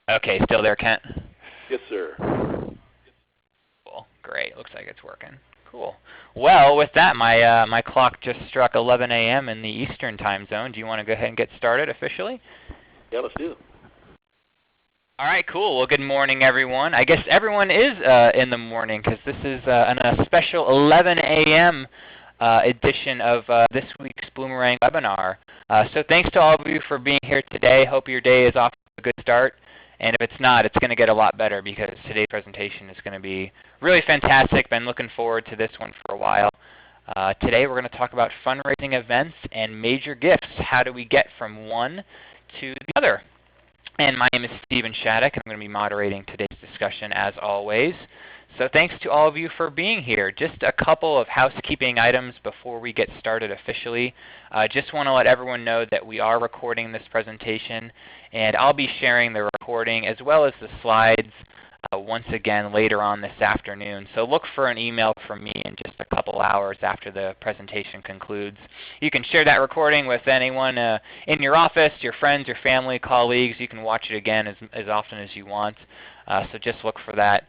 Okay, still there, Kent? Yes, sir. Cool. Great. Looks like it's working. Cool. Well, with that, my clock just struck 11 a.m. in the Eastern time zone. Do you want to go ahead and get started officially? Yeah, let's do it. All right, cool. Well, good morning, everyone. I guess everyone is in the morning because this is a special 11 a.m. Edition of this week's Bloomerang webinar. So thanks to all of you for being here today. Hope your day is off to a good start. And if it's not, it's going to get a lot better because today's presentation is going to be really fantastic. Been looking forward to this one for a while. Today we're going to talk about fundraising events and major gifts. How do we get from one to the other? And my name is Stephen Shattuck, and I'm going to be moderating today's discussion as always. So thanks to all of you for being here. Just a couple of housekeeping items before we get started officially. Just want to let everyone know that we are recording this presentation, and I'll be sharing the recording as well as the slides once again later on this afternoon. So look for an email from me in just a couple hours after the presentation concludes. You can share that recording with anyone in your office, your friends, your family, colleagues. You can watch it again as often as you want. So just look for that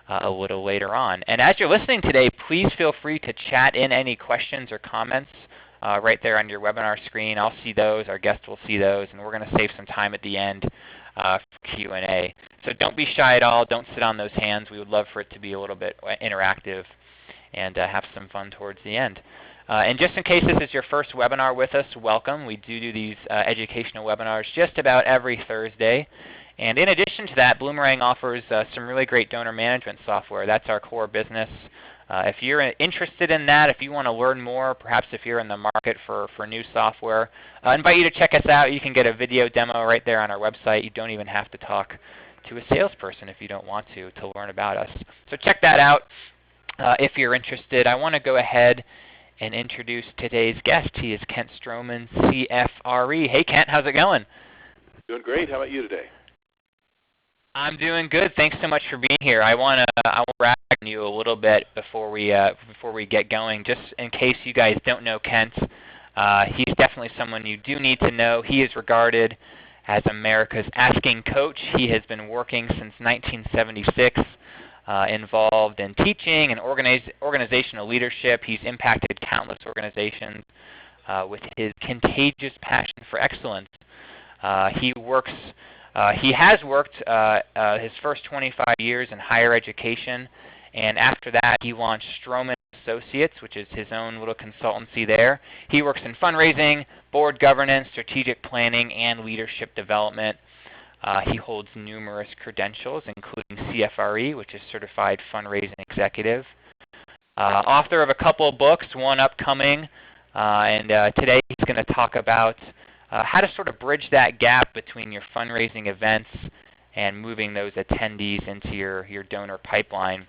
a little later on. And as you're listening today, please feel free to chat in any questions or comments right there on your webinar screen. I'll see those, our guests will see those, and we're going to save some time at the end for Q&A. So don't be shy at all. Don't sit on those hands. We would love for it to be a little bit interactive and have some fun towards the end. And just in case this is your first webinar with us, welcome. We do these educational webinars just about every Thursday. And in addition to that, Bloomerang offers some really great donor management software. That's our core business. If you're interested in that, if you want to learn more, perhaps if you're in the market for new software, I invite you to check us out. You can get a video demo right there on our website. You don't even have to talk to a salesperson if you don't want to learn about us. So check that out if you're interested. I want to go ahead and introduce today's guest. He is Kent Stroman, CFRE. Hey, Kent, how's it going? Doing great. How about you today? I'm doing good. Thanks so much for being here. I want to brag on you a little bit before we get going, just in case you guys don't know Kent. He's definitely someone you do need to know. He is regarded as America's asking coach. He has been working since 1976, involved in teaching and organizational leadership. He's impacted countless organizations with his contagious passion for excellence. He has worked his first 25 years in higher education, and after that he launched Stroman Associates, which is his own little consultancy there. He works in fundraising, board governance, strategic planning, and leadership development. He holds numerous credentials, including CFRE, which is Certified Fundraising Executive. Author of a couple of books, one upcoming, and today he's going to talk about how to sort of bridge that gap between your fundraising events and moving those attendees into your donor pipeline.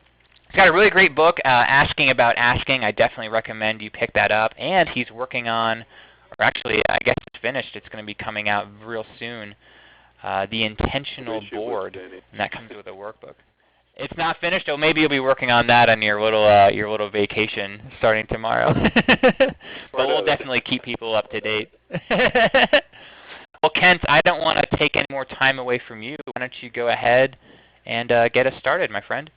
He's got a really great book, Asking About Asking. I definitely recommend you pick that up. And he's working on, or actually I guess it's finished, it's going to be coming out real soon, The Intentional Board, and that comes with a workbook. It's not finished. Oh, maybe you'll be working on that on your little vacation starting tomorrow. But we'll definitely keep people up to date. Well, Kent, I don't want to take any more time away from you. Why don't you go ahead and get us started, my friend?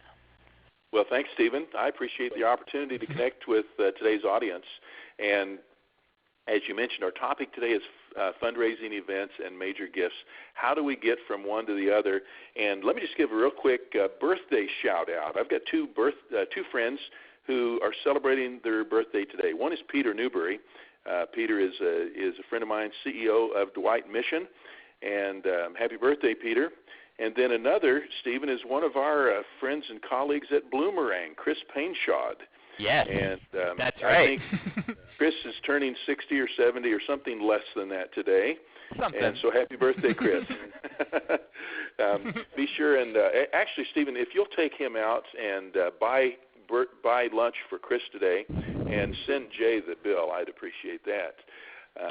Well, thanks, Stephen. I appreciate the opportunity to connect with today's audience. And as you mentioned, our topic today is fundraising events and major gifts. How do we get from one to the other? And let me just give a real quick birthday shout out. I've got two friends who are celebrating their birthday today. One is Peter Newberry. Peter is a friend of mine, CEO of Dwight Mission, and happy birthday, Peter. And then another, Stephen, is one of our friends and colleagues at Bloomerang, Chris Painshawd. Yes, and that's right. I think Chris is turning 60 or 70 or something less than that today. Something. And so happy birthday, Chris. Be sure and actually, Stephen, if you'll take him out and buy lunch for Chris today and send Jay the bill, I'd appreciate that.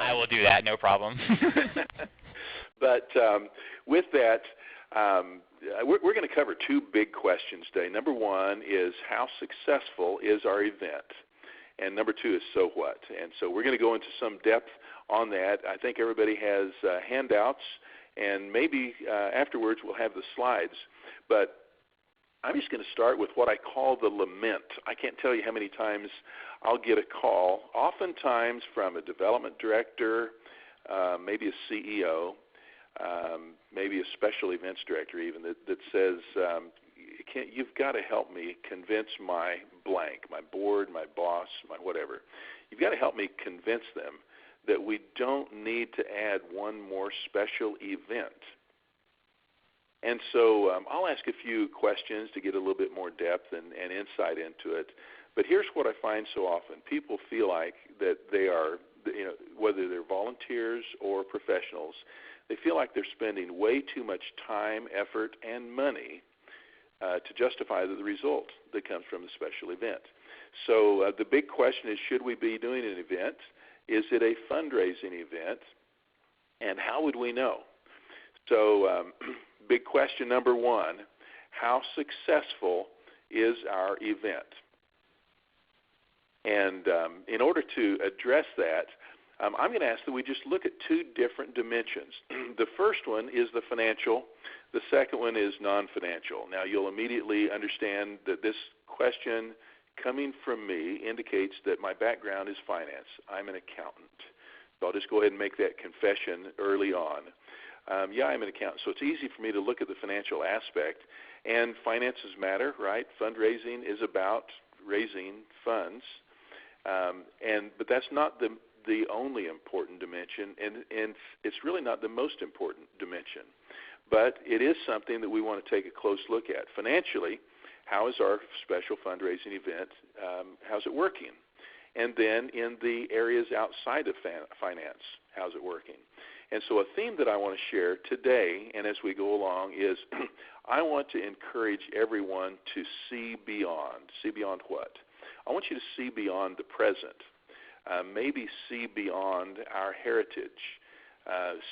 I will do that, no problem. But with that, we're going to cover two big questions today. Number one is how successful is our event? And number two is so what? And so we're going to go into some depth on that. I think everybody has handouts and maybe afterwards we'll have the slides. But I'm just going to start with what I call the lament. I can't tell you how many times I'll get a call, oftentimes from a development director, maybe a CEO, maybe a special events director even, that says, you've got to help me convince my blank, my board, my boss, my whatever. You've got to help me convince them that we don't need to add one more special event. And so I'll ask a few questions to get a little bit more depth and insight into it. But here's what I find so often. People feel like that they are, whether they're volunteers or professionals, they feel like they're spending way too much time, effort, and money to justify the result that comes from the special event. So the big question is, should we be doing an event? Is it a fundraising event? And how would we know? So big question number one, how successful is our event? And in order to address that, I'm going to ask that we just look at two different dimensions. The first one is the financial. The second one is non-financial. Now, you'll immediately understand that this question coming from me indicates that my background is finance. I'm an accountant. So I'll just go ahead and make that confession early on. Yeah, I'm an accountant, so it's easy for me to look at the financial aspect. And finances matter, right? Fundraising is about raising funds. But that's not the only important dimension, and it's really not the most important dimension. But it is something that we want to take a close look at. Financially, how is our special fundraising event, how's it working? And then in the areas outside of finance, how's it working? And so a theme that I want to share today and as we go along is I want to encourage everyone to see beyond. See beyond what? I want you to see beyond the present. Maybe see beyond our heritage.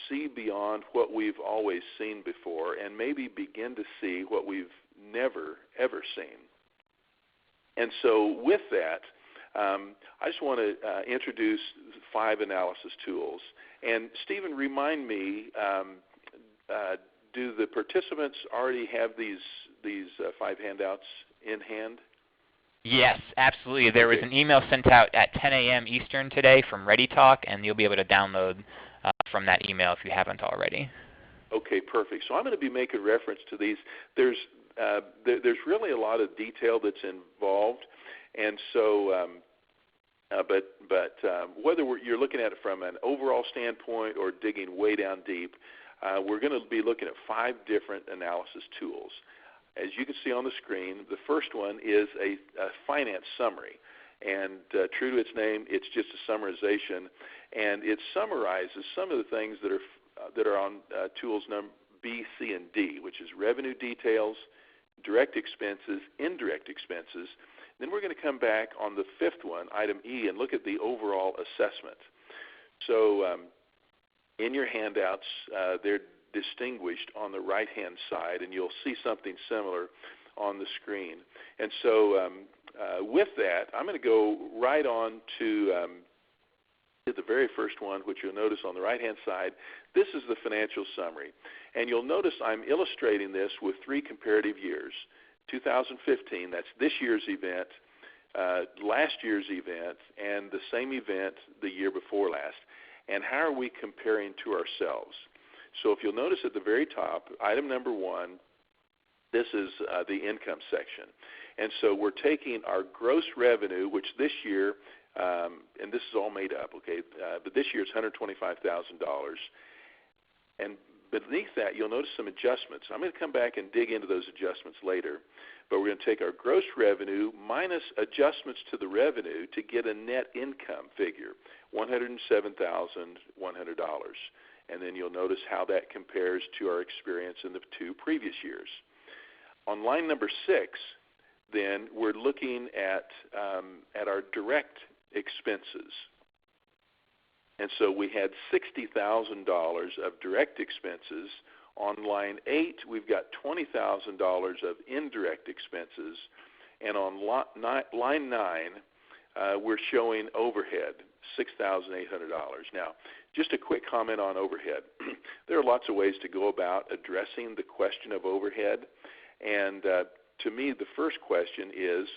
See beyond what we've always seen before, and maybe begin to see what we've never, ever seen. And so with that, I just want to introduce 5 analysis tools. And Stephen, remind me, do the participants already have these 5 handouts in hand? Yes, absolutely. There was an email sent out at 10 a.m. Eastern today from ReadyTalk, and you'll be able to download from that email if you haven't already. Okay, perfect. So I'm going to be making reference to these. There's really a lot of detail that's involved, and so whether you're looking at it from an overall standpoint or digging way down deep, we're going to be looking at 5 different analysis tools. As you can see on the screen, the first one is a finance summary. And true to its name, it's just a summarization. And it summarizes some of the things that are on tools number B, C, and D, which is revenue details, direct expenses, indirect expenses. Then we're going to come back on the 5th one, item E, and look at the overall assessment. So in your handouts, they're distinguished on the right-hand side, and you'll see something similar on the screen. And so with that, I'm going to go right on to the very first one, which you'll notice on the right-hand side. This is the financial summary. And you'll notice I'm illustrating this with 3 comparative years. 2015, that's this year's event, last year's event, and the same event the year before last. And how are we comparing to ourselves? So if you'll notice at the very top, item number 1, this is the income section. And so we're taking our gross revenue, which this year, and this is all made up, okay, but this year is $125,000. And beneath that, you'll notice some adjustments. I'm going to come back and dig into those adjustments later, but we're going to take our gross revenue minus adjustments to the revenue to get a net income figure, $107,100. And then you'll notice how that compares to our experience in the 2 previous years. On line number 6, then, we're looking at our direct expenses. And so we had $60,000 of direct expenses. On line 8, we've got $20,000 of indirect expenses. And on line 9, we're showing overhead. $6,800. Now, just a quick comment on overhead. There are lots of ways to go about addressing the question of overhead, and to me, the first question is,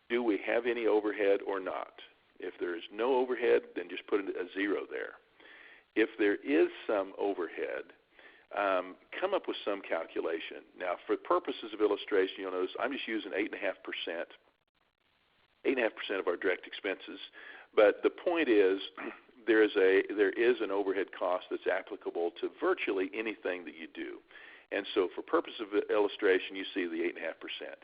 do we have any overhead or not? If there is no overhead, then just put a 0 there. If there is some overhead, come up with some calculation. Now, for purposes of illustration, you'll notice I'm just using 8.5%. 8.5% of our direct expenses. But the point is, there is an overhead cost that's applicable to virtually anything that you do. And so for purpose of illustration, you see the 8.5%.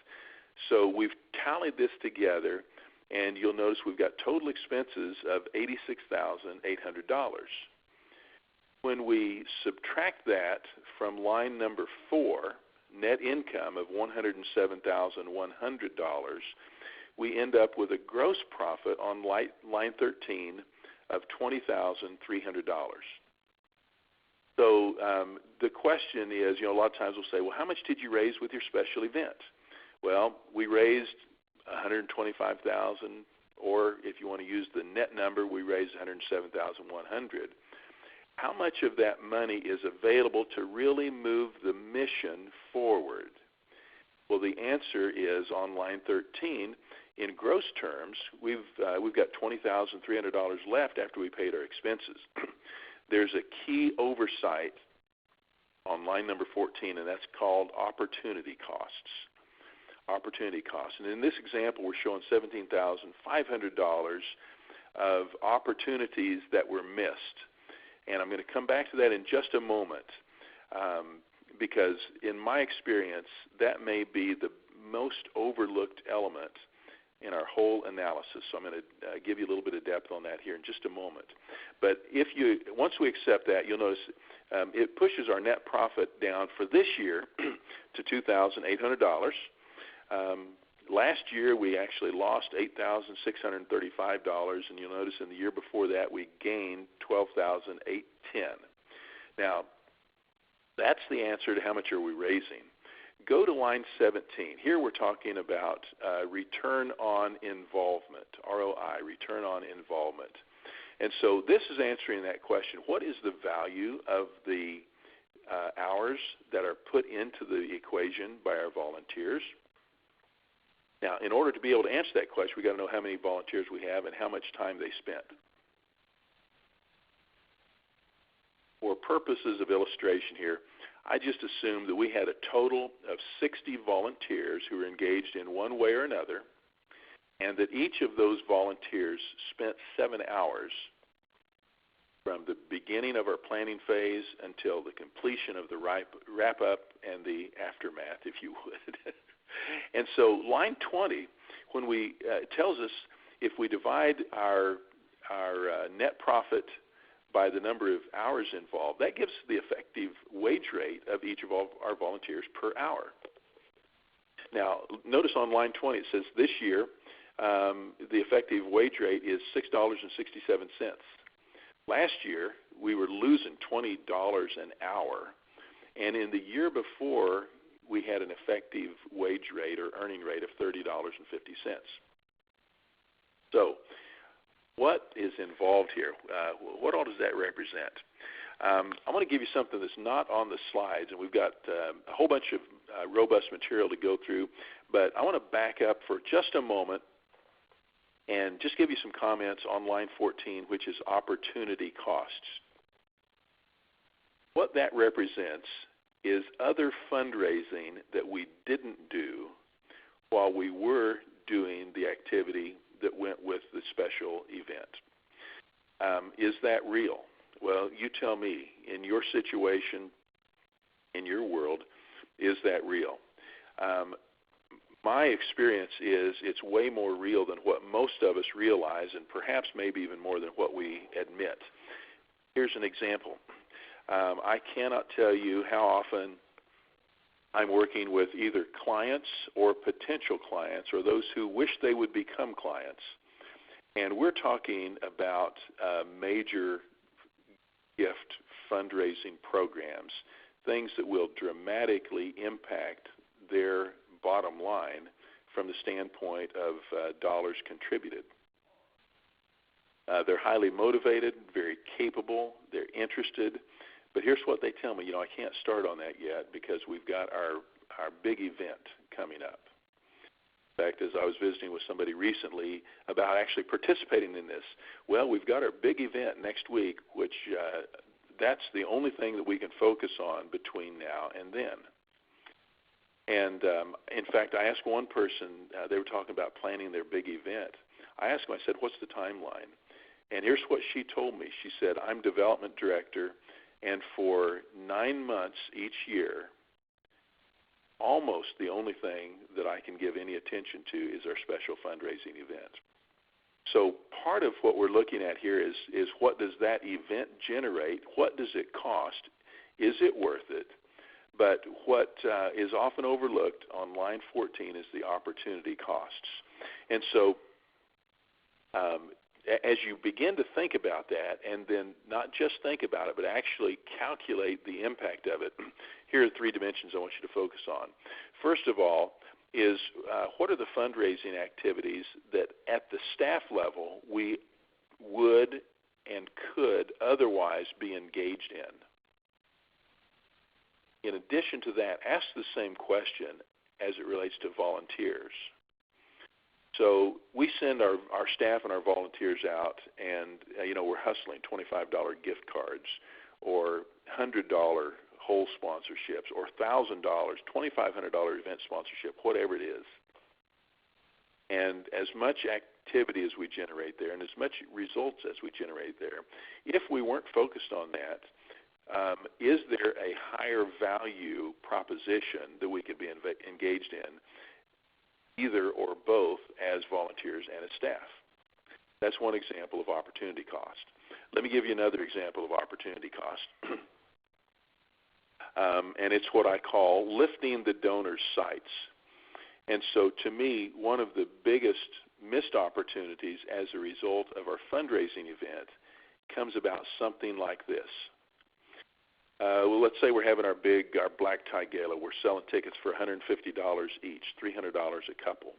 So we've tallied this together, and you'll notice we've got total expenses of $86,800. When we subtract that from line number 4, net income of $107,100, we end up with a gross profit on line 13 of $20,300. So the question is, a lot of times we'll say, well, how much did you raise with your special event? Well, we raised $125,000, or if you want to use the net number, we raised $107,100. How much of that money is available to really move the mission forward? Well, the answer is on line 13. In gross terms, we've got $20,300 left after we paid our expenses. There's a key oversight on line number 14, and that's called opportunity costs. Opportunity costs. And in this example, we're showing $17,500 of opportunities that were missed. And I'm going to come back to that in just a moment because in my experience, that may be the most overlooked element in our whole analysis. So I'm going to give you a little bit of depth on that here in just a moment. But once we accept that, you'll notice it pushes our net profit down for this year to $2,800. Last year, we actually lost $8,635, and you'll notice in the year before that, we gained $12,810. Now, that's the answer to how much are we raising. Go to line 17. Here we're talking about return on involvement, ROI, return on involvement. And so this is answering that question. What is the value of the hours that are put into the equation by our volunteers? Now, in order to be able to answer that question, we've got to know how many volunteers we have and how much time they spent. For purposes of illustration here, I just assumed that we had a total of 60 volunteers who were engaged in one way or another, and that each of those volunteers spent 7 hours from the beginning of our planning phase until the completion of the wrap-up and the aftermath, if you would. And so line 20, when it tells us if we divide our net profit by the number of hours involved, that gives the effective wage rate of each of our volunteers per hour. Now, notice on line 20 it says this year the effective wage rate is $6.67. Last year, we were losing $20 an hour, and in the year before, we had an effective wage rate or earning rate of $30.50. So what is involved here? What all does that represent? I want to give you something that's not on the slides, and we've got a whole bunch of robust material to go through, but I want to back up for just a moment and just give you some comments on line 14, which is opportunity costs. What that represents is other fundraising that we didn't do while we were doing the activity that went with the special event. Is that real? Well, you tell me, in your situation, in your world, is that real? My experience is it's way more real than what most of us realize, and perhaps maybe even more than what we admit. Here's an example. I cannot tell you how often I'm working with either clients or potential clients or those who wish they would become clients. And we're talking about major gift fundraising programs, things that will dramatically impact their bottom line from the standpoint of dollars contributed. They're highly motivated, very capable, they're interested. But here's what they tell me, I can't start on that yet because we've got our big event coming up. In fact, as I was visiting with somebody recently about actually participating in this, well, we've got our big event next week, which that's the only thing that we can focus on between now and then. And in fact, I asked one person, they were talking about planning their big event. I asked them, I said, what's the timeline? And here's what she told me. She said, I'm development director, and for 9 months each year, almost the only thing that I can give any attention to is our special fundraising event. So part of what we're looking at here is what does that event generate? What does it cost? Is it worth it? But what is often overlooked on line 14 is the opportunity costs. And so as you begin to think about that, and then not just think about it, but actually calculate the impact of it, here are 3 dimensions I want you to focus on. First of all is what are the fundraising activities that at the staff level we would and could otherwise be engaged in? In addition to that, ask the same question as it relates to volunteers. So we send our staff and our volunteers out, and we're hustling $25 gift cards or $100 whole sponsorships or $1,000, $2,500 event sponsorship, whatever it is. And as much activity as we generate there and as much results as we generate there, if we weren't focused on that, is there a higher value proposition that we could be engaged in, either or both as volunteers and as staff? That's one example of opportunity cost. Let me give you another example of opportunity cost. And it's what I call lifting the donor's sights. And so to me, one of the biggest missed opportunities as a result of our fundraising event comes about something like this. Well, let's say we're having our black tie gala. We're selling tickets for $150 each, $300 a couple.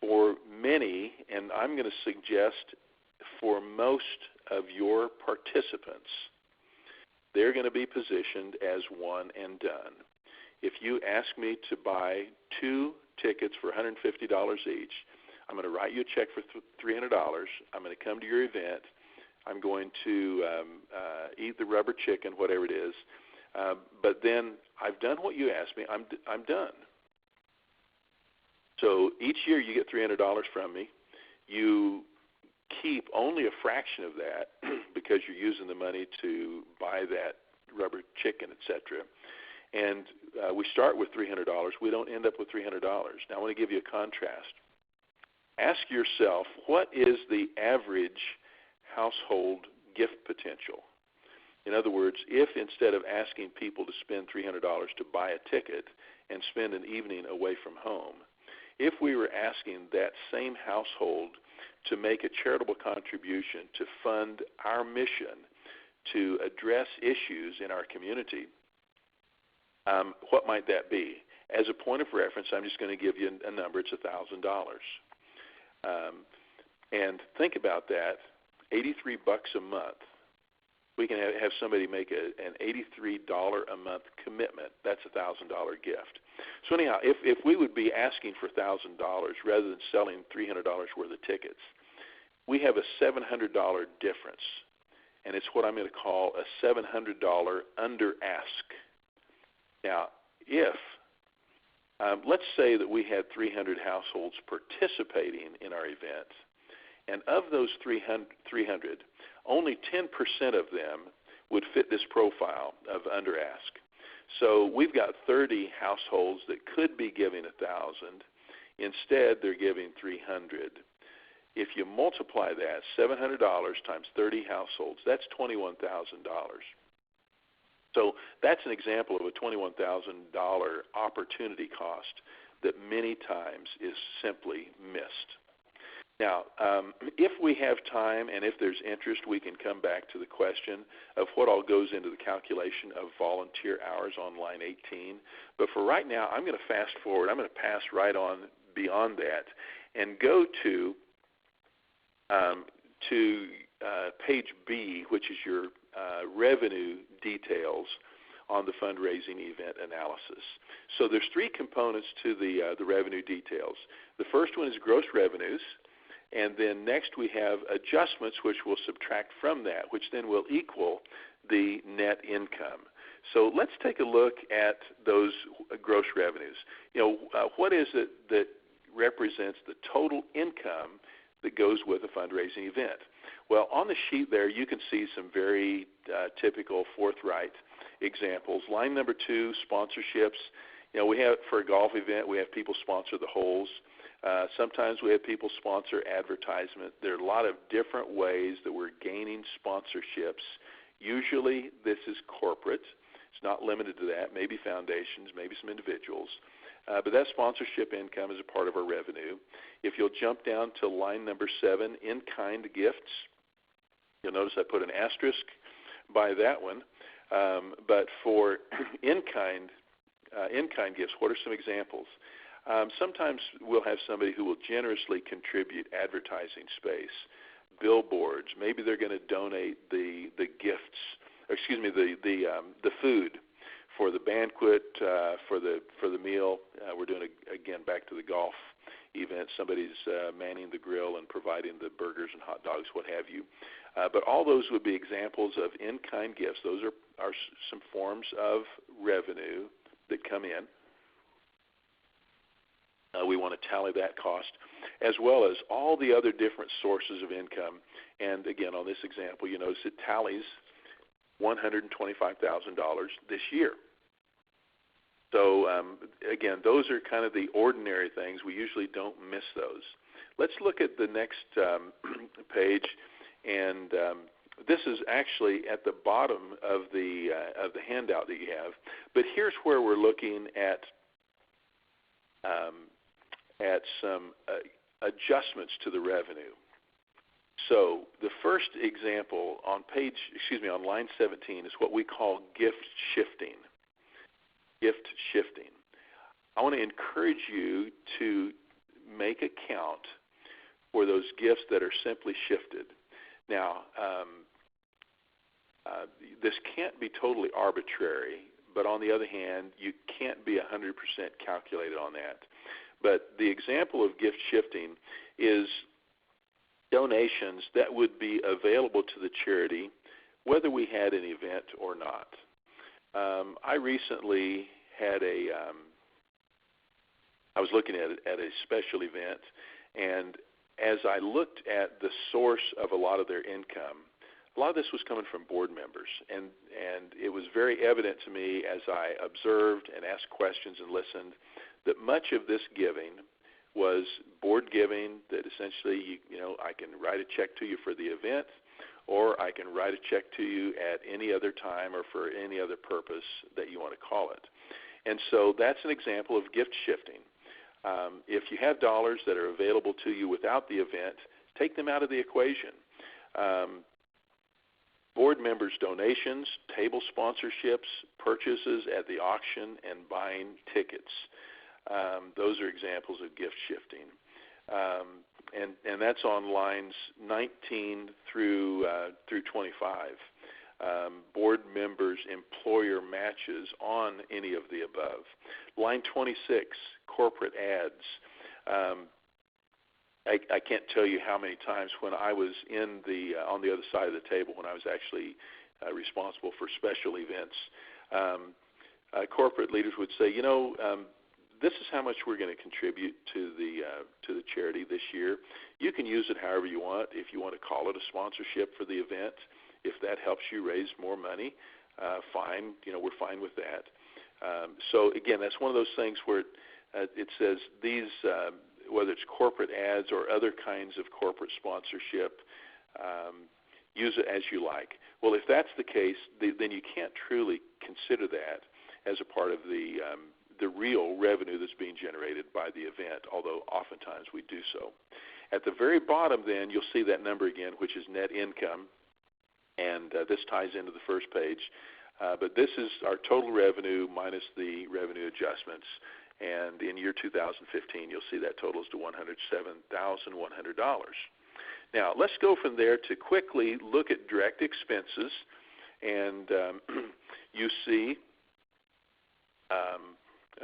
For many, and I'm going to suggest for most of your participants, they're going to be positioned as one and done. If you ask me to buy 2 tickets for $150 each, I'm going to write you a check for $300. I'm going to come to your event. I'm going to eat the rubber chicken, whatever it is. But then I've done what you asked me. I'm done. So each year you get $300 from me. You keep only a fraction of that because you're using the money to buy that rubber chicken, etc. And we start with $300. We don't end up with $300. Now I want to give you a contrast. Ask yourself, what is the average household gift potential? In other words, if instead of asking people to spend $300 to buy a ticket and spend an evening away from home, if we were asking that same household to make a charitable contribution to fund our mission to address issues in our community, what might that be? As a point of reference, I'm just going to give you a number. It's $1,000. And think about that, $83 a month. We can have somebody make an $83 a month commitment. That's a $1,000 gift. So anyhow, if we would be asking for $1,000 rather than selling $300 worth of tickets, we have a $700 difference. And it's what I'm going to call a $700 under ask. Now, if let's say that we had 300 households participating in our event, and of those 300, only 10% of them would fit this profile of under ask. So we've got 30 households that could be giving $1,000. Instead, they're giving $300. If you multiply that, $700 times 30 households, that's $21,000. So that's an example of a $21,000 opportunity cost that many times is simply missed. Now, if we have time and if there's interest, we can come back to the question of what all goes into the calculation of volunteer hours on line 18. But for right now, I'm going to fast forward. I'm going to pass right on beyond that and go to to page B, which is your revenue details on the fundraising event analysis. So there's three components to the revenue details. The first one is gross revenues, and then next we have adjustments, which will subtract from that, which then will equal the net income. So let's take a look at those gross revenues. What is it that represents the total income that goes with a fundraising event? Well, on the sheet there, you can see some very typical forthright examples. Line number 2, sponsorships. We have, for a golf event, we have people sponsor the holes. Sometimes we have people sponsor advertisement. There are a lot of different ways that we're gaining sponsorships. Usually this is corporate. It's not limited to that. Maybe foundations, maybe some individuals. But that sponsorship income is a part of our revenue. If you'll jump down to line number 7, in-kind gifts, you'll notice I put an asterisk by that one. But for in-kind gifts, what are some examples? Sometimes we'll have somebody who will generously contribute advertising space, billboards. Maybe they're going to donate the gifts, the food for the banquet, for the meal. We're doing again back to the golf event. Somebody's manning the grill and providing the burgers and hot dogs, what have you. But all those would be examples of in-kind gifts. Those are some forms of revenue that come in. We want to tally that cost, as well as all the other different sources of income. And again, on this example, you notice it tallies $125,000 this year. So again, those are kind of the ordinary things. We usually don't miss those. Let's look at the next page, and this is actually at the bottom of the handout that you have. But here's where we're looking at some adjustments to the revenue. So the first example on line 17 is what we call gift shifting. Gift shifting. I want to encourage you to make a count for those gifts that are simply shifted. Now, this can't be totally arbitrary, but on the other hand, you can't be 100% calculated on that. But the example of gift shifting is donations that would be available to the charity whether we had an event or not. I recently had I was looking at a special event, and as I looked at the source of a lot of their income, a lot of this was coming from board members, and it was very evident to me as I observed and asked questions and listened that much of this giving was board giving, that essentially, I can write a check to you for the event, or I can write a check to you at any other time or for any other purpose that you want to call it. And so that's an example of gift shifting. If you have dollars that are available to you without the event, take them out of the equation. Board members' donations, table sponsorships, purchases at the auction, and buying tickets. Those are examples of gift shifting. And that's on lines 19 through 25. Board members' employer matches on any of the above. Line 26, corporate ads. I can't tell you how many times when I was on the other side of the table, when I was actually responsible for special events, corporate leaders would say, this is how much we're going to contribute to the charity this year. You can use it however you want. If you want to call it a sponsorship for the event, if that helps you raise more money, fine. We're fine with that. So again, that's one of those things where it says these, whether it's corporate ads or other kinds of corporate sponsorship, use it as you like. Well, if that's the case, then you can't truly consider that as a part of the real revenue that's being generated by the event, although oftentimes we do so. At the very bottom, then, you'll see that number again, which is net income, and this ties into the first page. But this is our total revenue minus the revenue adjustments, and in year 2015, you'll see that totals to $107,100. Now, let's go from there to quickly look at direct expenses. And you see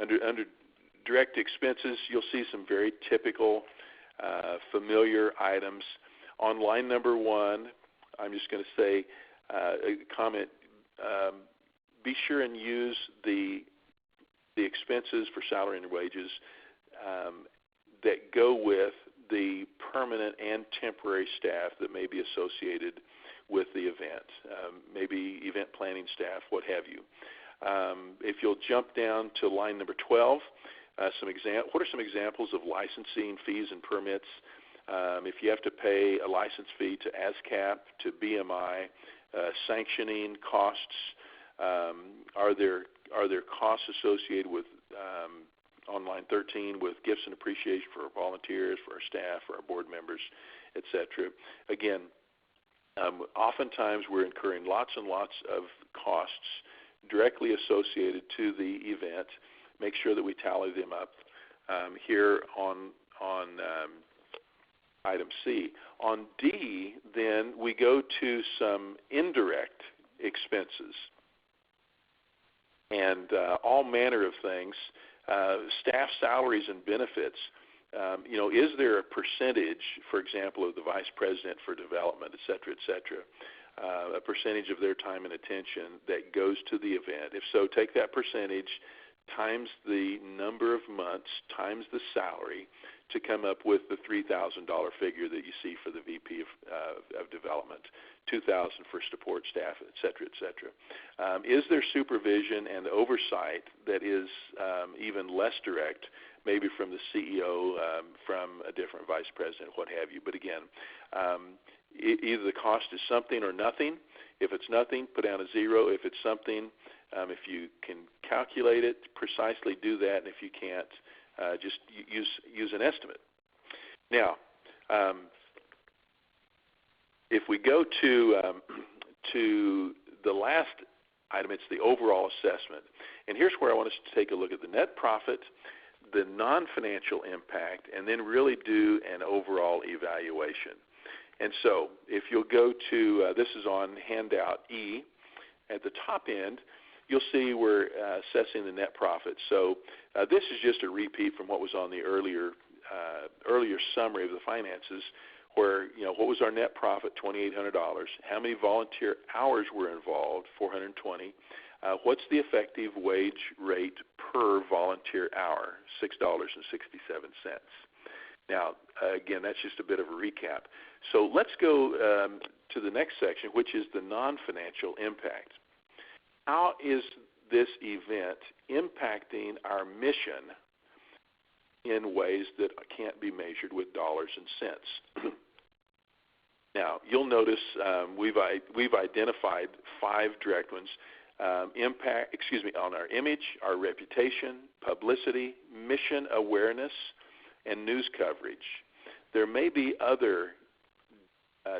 under direct expenses, you'll see some very typical, familiar items. On line number 1, I'm just going to say a comment. Be sure and use the expenses for salary and wages that go with the permanent and temporary staff that may be associated with the event, maybe event planning staff, what have you. If you'll jump down to line number 12, what are some examples of licensing fees and permits? If you have to pay a license fee to ASCAP, to BMI, sanctioning costs, are there costs associated with on line 13 with gifts and appreciation for our volunteers, for our staff, for our board members, etc. Again, oftentimes we're incurring lots and lots of costs directly associated to the event. Make sure that we tally them up here on item C. On D, then, we go to some indirect expenses and all manner of things, staff salaries and benefits. Is there a percentage, for example, of the vice president for development, et cetera, a percentage of their time and attention that goes to the event? If so, take that percentage times the number of months times the salary to come up with the $3,000 figure that you see for the VP of development, $2,000 for support staff, et cetera, et cetera. Is there supervision and oversight that is even less direct, maybe from the CEO, from a different vice president, what have you? But again, either the cost is something or nothing. If it's nothing, put down a 0. If it's something, if you can calculate it precisely, do that. And if you can't, just use an estimate. Now, if we go to the last item, it's the overall assessment. And here's where I want us to take a look at the net profit, the non-financial impact, and then really do an overall evaluation. And so if you'll go to, this is on handout E, at the top end, you'll see we're assessing the net profit. So this is just a repeat from what was on the earlier summary of the finances, where, what was our net profit? $2,800. How many volunteer hours were involved? 420. What's the effective wage rate per volunteer hour? $6.67. Now, again, that's just a bit of a recap. So let's go to the next section, which is the non-financial impact. How is this event impacting our mission in ways that can't be measured with dollars and cents? Now, you'll notice we've identified 5 direct ones. On our image, our reputation, publicity, mission awareness, and news coverage. There may be other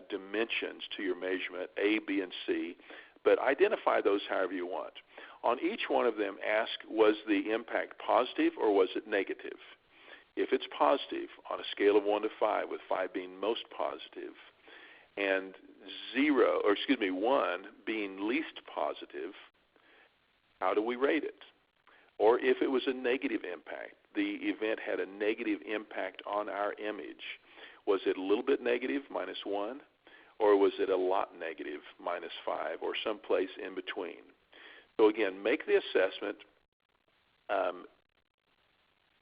dimensions to your measurement, A, B, and C, but identify those however you want. On each one of them, ask, was the impact positive or was it negative? If it's positive, on a scale of 1 to 5, with 5 being most positive, and 1 being least positive, how do we rate it? Or if it was a negative impact, the event had a negative impact on our image, was it a little bit negative, -1, or was it a lot negative, -5, or someplace in between? So again, make the assessment,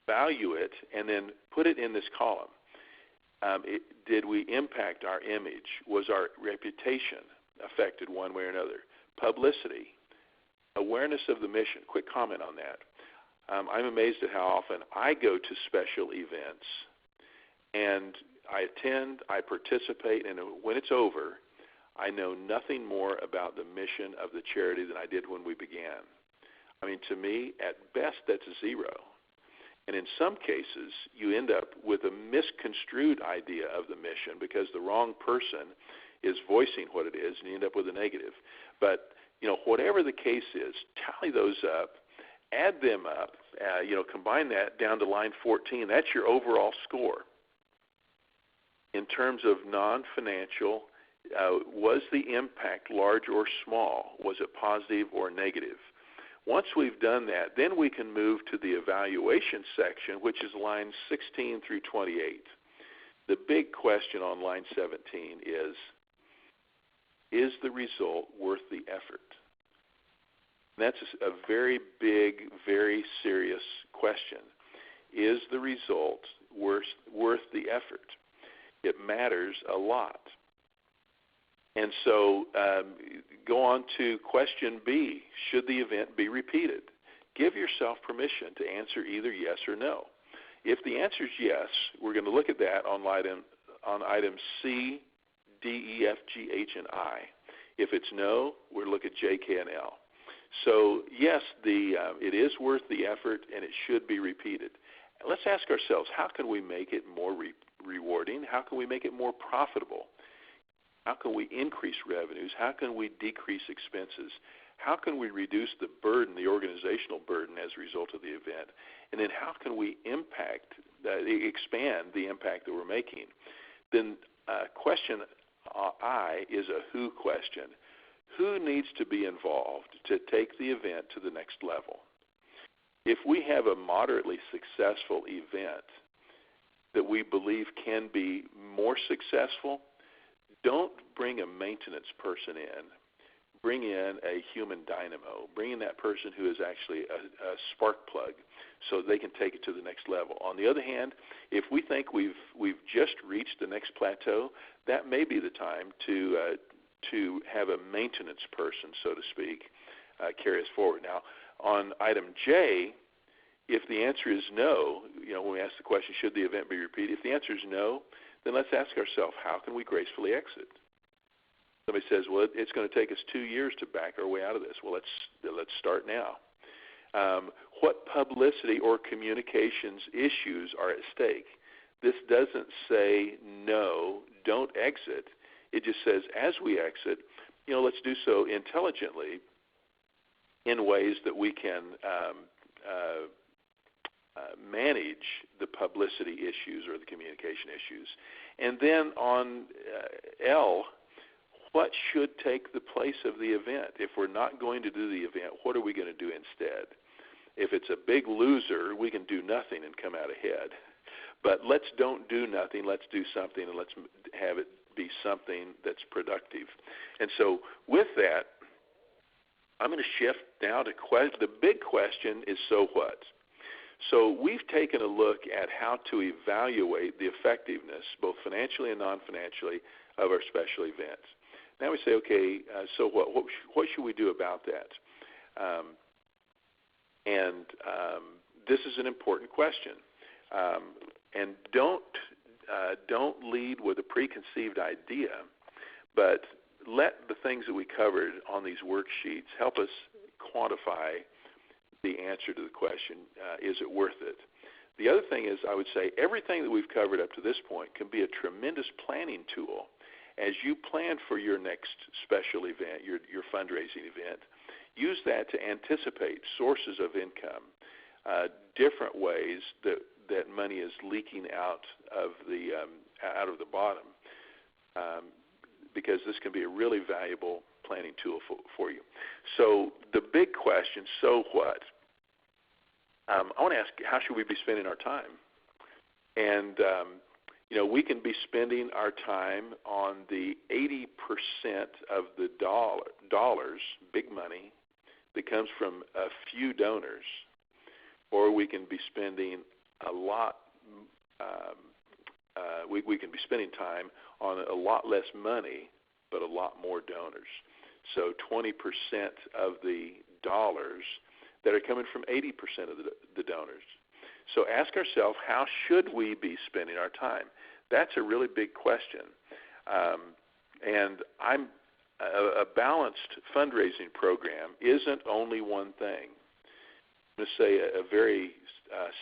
value it, and then put it in this column. Did we impact our image? Was our reputation affected one way or another? Publicity, awareness of the mission. Quick comment on that. I'm amazed at how often I go to special events, and I attend, I participate, and when it's over, I know nothing more about the mission of the charity than I did when we began. I mean, to me, at best, that's a 0. And in some cases, you end up with a misconstrued idea of the mission because the wrong person is voicing what it is, and you end up with a negative. But, whatever the case is, tally those up, add them up, combine that down to line 14. That's your overall score. in terms of non-financial, was the impact large or small? Was it positive or negative? Once we've done that, then we can move to the evaluation section, which is lines 16 through 28. The big question on line 17 is the result worth the effort? And that's a very big, very serious question. Is the result worth the effort? It matters a lot. And so go on to question B. Should the event be repeated? Give yourself permission to answer either yes or no. If the answer is yes, we're going to look at that on item C, D, E, F, G, H, and I. If it's no, we'll look at J, K, and L. So yes, it is worth the effort, and it should be repeated. Let's ask ourselves, how can we make it more rewarding? How can we make it more profitable? How can we increase revenues? How can we decrease expenses? How can we reduce the burden, the organizational burden as a result of the event? And then how can we expand the impact that we're making? Then question I is a who question. Who needs to be involved to take the event to the next level? If we have a moderately successful event that we believe can be more successful, don't bring a maintenance person in. Bring in a human dynamo. Bring in that person who is actually a spark plug so they can take it to the next level. On the other hand, if we think we've just reached the next plateau, that may be the time to have a maintenance person, so to speak, carry us forward. Now, on item J, if the answer is no, when we ask the question, should the event be repeated? If the answer is no, then let's ask ourselves, how can we gracefully exit? Somebody says, well, it's going to take us 2 years to back our way out of this. Well, let's start now. What publicity or communications issues are at stake? This doesn't say no, don't exit. It just says as we exit, let's do so intelligently in ways that we can manage the publicity issues or the communication issues. And then on L, what should take the place of the event? If we're not going to do the event, what are we going to do instead? If it's a big loser, we can do nothing and come out ahead. But let's don't do nothing. Let's do something, and let's have it be something that's productive. And so with that, I'm going to shift now to the big question is so what? So we've taken a look at how to evaluate the effectiveness, both financially and non-financially, of our special events. Now we say, okay, so what? What should we do about that? This is an important question. And don't lead with a preconceived idea, but let the things that we covered on these worksheets help us quantify the answer to the question, is it worth it? The other thing is, I would say everything that we've covered up to this point can be a tremendous planning tool. As you plan for your next special event, your fundraising event, use that to anticipate sources of income, different ways that money is leaking out of the bottom, because this can be a really valuable planning tool for you. So the big question, so what? I want to ask, how should we be spending our time? And we can be spending our time on the 80% of the dollars, big money, that comes from a few donors, or we can be spending a lot. We can be spending time on a lot less money, but a lot more donors. So 20% of the dollars that are coming from 80% of the donors. So ask ourselves, how should we be spending our time? That's a really big question. And a balanced fundraising program isn't only one thing. I'm going to say a very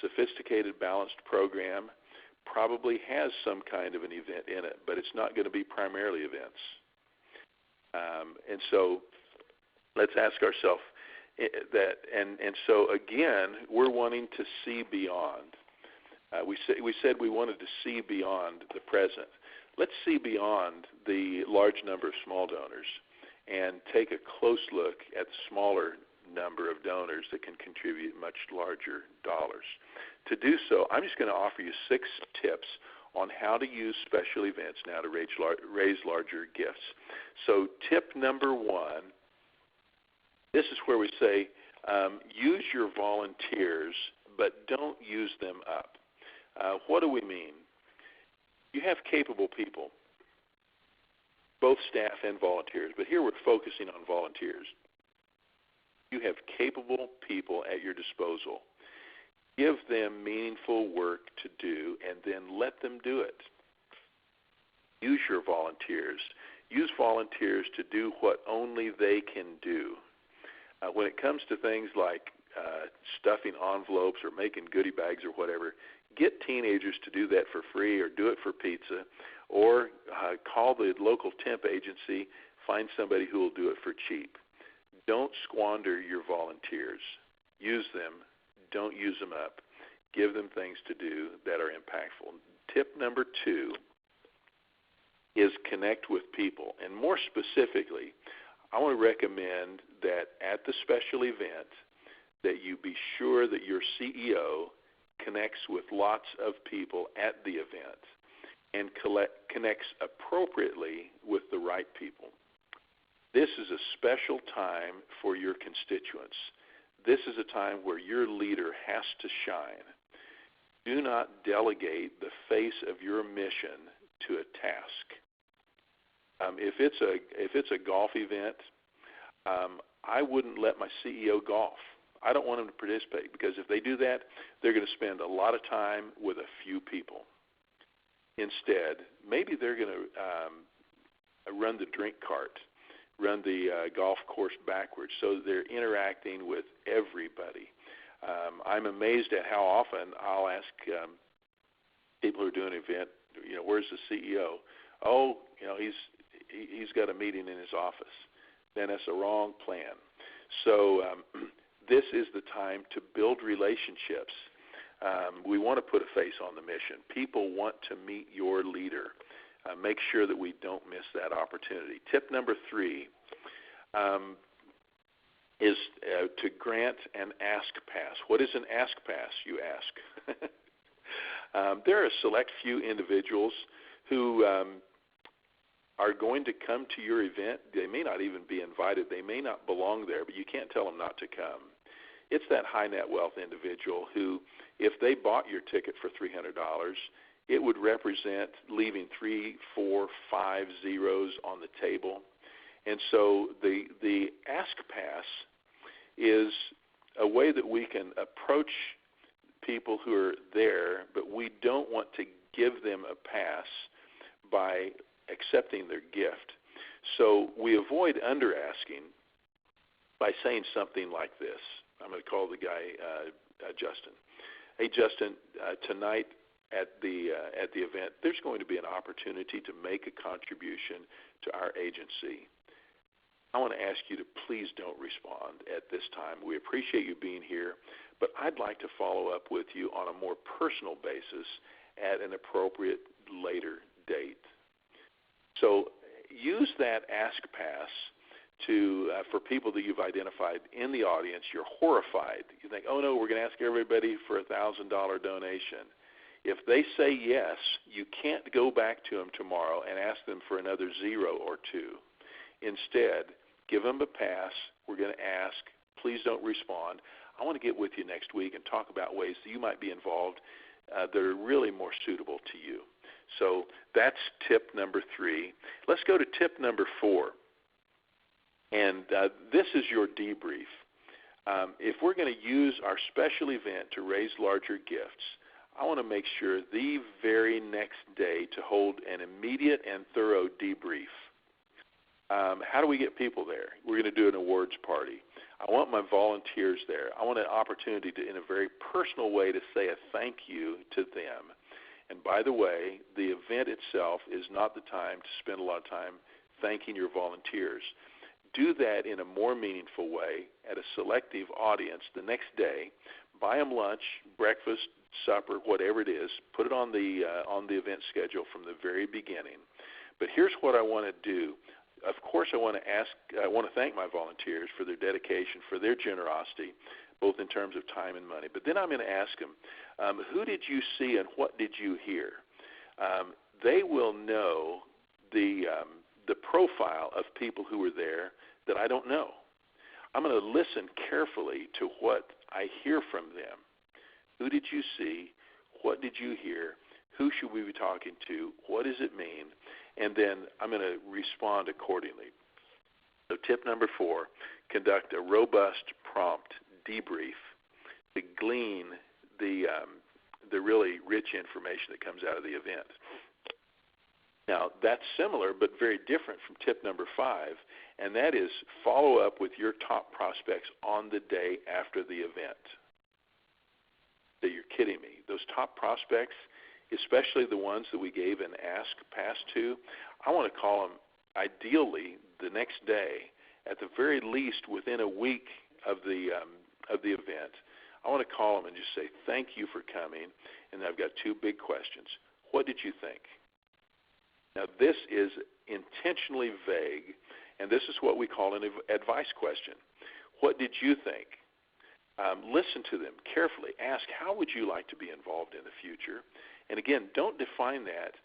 sophisticated, balanced program probably has some kind of an event in it, but it's not going to be primarily events. And so let's ask ourselves that. And so again, we're wanting to see beyond. We said we wanted to see beyond the present. let's see beyond the large number of small donors and take a close look at the smaller number of donors that can contribute much larger dollars. To do so, I'm just going to offer you 6 tips on how to use special events now to raise larger gifts. So tip number 1, this is where we say use your volunteers, but don't use them up. What do we mean? You have capable people, both staff and volunteers, but here we're focusing on volunteers. You have capable people at your disposal. Give them meaningful work to do and then let them do it. Use your volunteers. Use volunteers to do what only they can do. When it comes to things like stuffing envelopes or making goodie bags or whatever, get teenagers to do that for free or do it for pizza, or call the local temp agency, find somebody who will do it for cheap. Don't squander your volunteers. Use them. Don't use them up. Give them things to do that are impactful. Tip number 2 is connect with people. And more specifically, I want to recommend that at the special event that you be sure that your CEO connects with lots of people at the event and connects appropriately with the right people. This is a special time for your constituents. This is a time where your leader has to shine. Do not delegate the face of your mission to a task. If it's a golf event, I wouldn't let my CEO golf. I don't want him to participate, because if they do that, they're going to spend a lot of time with a few people. Instead, maybe they're going to run the drink cart, run the golf course backwards, so they're interacting with everybody. I'm amazed at how often I'll ask people who are doing an event, where's the CEO? Oh, he's got a meeting in his office. Then that's a wrong plan. So this is the time to build relationships. We want to put a face on the mission. People want to meet your leader. Make sure that we don't miss that opportunity. Tip number 3 is to grant an ask pass. What is an ask pass, you ask? There are a select few individuals who are going to come to your event. They may not even be invited. They may not belong there, but you can't tell them not to come. It's that high net wealth individual who, if they bought your ticket for $300, it would represent leaving 3, 4, 5 zeros on the table. And so the ask pass is a way that we can approach people who are there, but we don't want to give them a pass by accepting their gift. So we avoid under-asking by saying something like this. I'm going to call the guy Justin. Hey, Justin, tonight at the event, there's going to be an opportunity to make a contribution to our agency. I want to ask you to please don't respond at this time. We appreciate you being here, but I'd like to follow up with you on a more personal basis at an appropriate later date. So use that ask pass for people that you've identified in the audience. You're horrified. You think, oh no, we're going to ask everybody for a $1,000 donation. If they say yes, you can't go back to them tomorrow and ask them for another 0 or 2. Instead, give them a pass. We're going to ask. Please don't respond. I want to get with you next week and talk about ways that you might be involved that are really more suitable to you. So that's tip number 3. Let's go to tip number 4. And this is your debrief. If we're going to use our special event to raise larger gifts, I want to make sure the very next day to hold an immediate and thorough debrief. How do we get people there? We're going to do an awards party. I want my volunteers there. I want an opportunity to, in a very personal way, to say a thank you to them. And by the way, the event itself is not the time to spend a lot of time thanking your volunteers. Do that in a more meaningful way at a selective audience the next day buy them lunch, breakfast, supper, whatever it is. Put it on the event schedule from the very beginning. But here's what I want to do. Of course, I want to thank my volunteers for their dedication, for their generosity, both in terms of time and money. But then I'm going to ask them, who did you see and what did you hear? They will know the profile of people who were there that I don't know. I'm going to listen carefully to what I hear from them. Who did you see? What did you hear? Who should we be talking to? What does it mean? And then I'm going to respond accordingly. So tip number 4, conduct a robust, prompt debrief to glean the really rich information that comes out of the event. Now, that's similar but very different from tip number 5, and that is follow up with your top prospects on the day after the event. So you're kidding me. Those top prospects, especially the ones that we gave an ask pass to, I want to call them ideally the next day, at the very least within a week of the event. I want to call them and just say, thank you for coming, and I've got 2 big questions. What did you think? Now, this is intentionally vague, and this is what we call an advice question. What did you think? Listen to them carefully. Ask, how would you like to be involved in the future? And again, don't define that,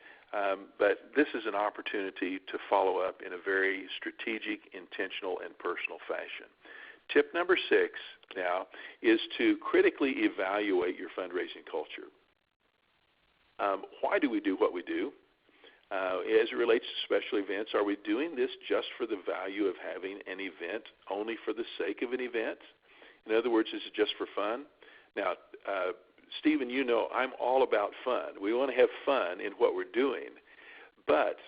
but this is an opportunity to follow up in a very strategic, intentional, and personal fashion. Tip number 6 now is to critically evaluate your fundraising culture. Why do we do what we do? As it relates to special events, are we doing this just for the value of having an event, only for the sake of an event? In other words, is it just for fun? Now, Stephen, you know I'm all about fun. We want to have fun in what we're doing. But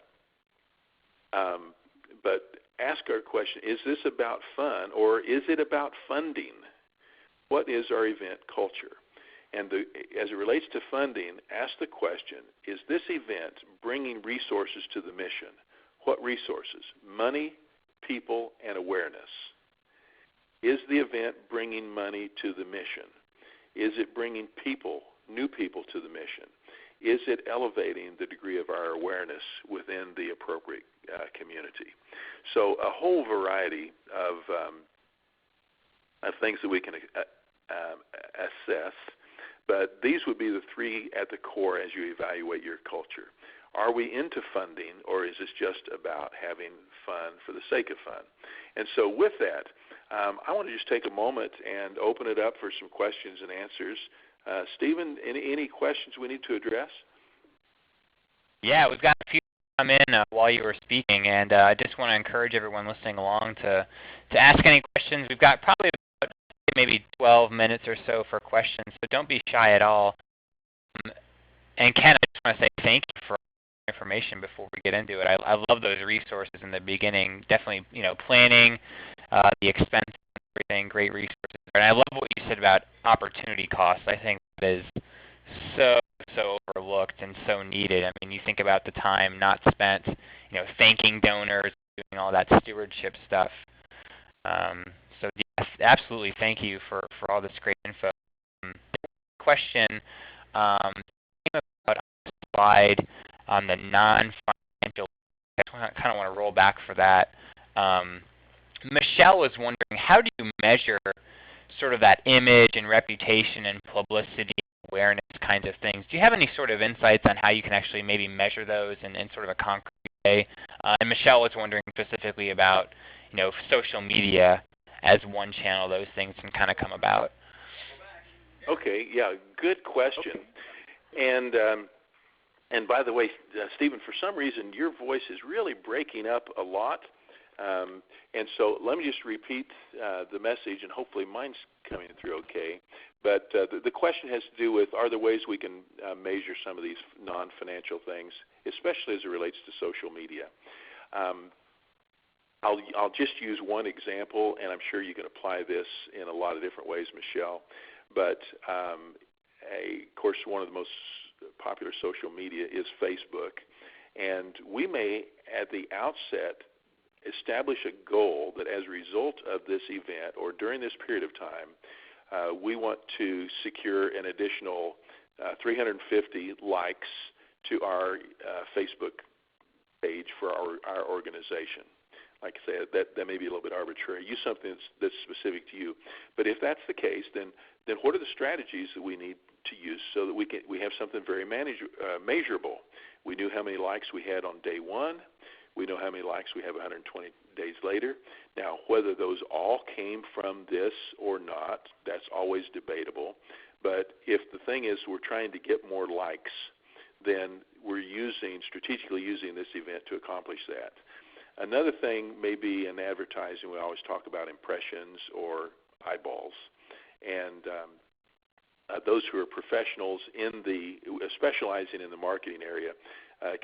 ask our question, is this about fun or is it about funding? What is our event culture? And as it relates to funding, ask the question, is this event bringing resources to the mission? What resources? Money, people, and awareness. Is the event bringing money to the mission? Is it bringing people, new people to the mission? Is it elevating the degree of our awareness within the appropriate community? So a whole variety of things that we can assess, but these would be the 3 at the core as you evaluate your culture. Are we into funding, or is this just about having fun for the sake of fun? And so with that, I want to just take a moment and open it up for some questions and answers. Stephen, any questions we need to address? Yeah, we've got a few come in while you were speaking, and I just want to encourage everyone listening along to ask any questions. We've got probably about maybe 12 minutes or so for questions, so don't be shy at all. And Ken, I just want to say thank you for all the information before we get into it. I love those resources in the beginning. Definitely, planning, the expense, everything, great resources. And I love what you said about opportunity costs. I think that is so overlooked and so needed. I mean, you think about the time not spent, thanking donors, doing all that stewardship stuff. So yes, absolutely, thank you for all this great info. Question came about on the slide on the non-financial. I kind of want to roll back for that. Michelle was wondering, how do you measure sort of that image and reputation and publicity, awareness kinds of things? Do you have any sort of insights on how you can actually maybe measure those in sort of a concrete way? And Michelle was wondering specifically about, social media as one channel those things can kind of come about. Okay, yeah, good question. And by the way, Stephen, for some reason your voice is really breaking up a lot. And so let me just repeat the message, and hopefully mine's coming through okay. But the question has to do with, are there ways we can measure some of these non-financial things, especially as it relates to social media? I'll just use one example, and I'm sure you can apply this in a lot of different ways, Michelle. But, of course, one of the most popular social media is Facebook. And we may, at the outset, establish a goal that as a result of this event or during this period of time, we want to secure an additional 350 likes to our Facebook page for our organization. Like I said, that may be a little bit arbitrary. Use something that's specific to you. But if that's the case, then what are the strategies that we need to use so that we have something very measurable? We knew how many likes we had on day one. We know how many likes we have 120 days later. Now, whether those all came from this or not, that's always debatable. But if the thing is we're trying to get more likes, then we're strategically using this event to accomplish that. Another thing may be in advertising. We always talk about impressions or eyeballs. And those who are professionals specializing in the marketing area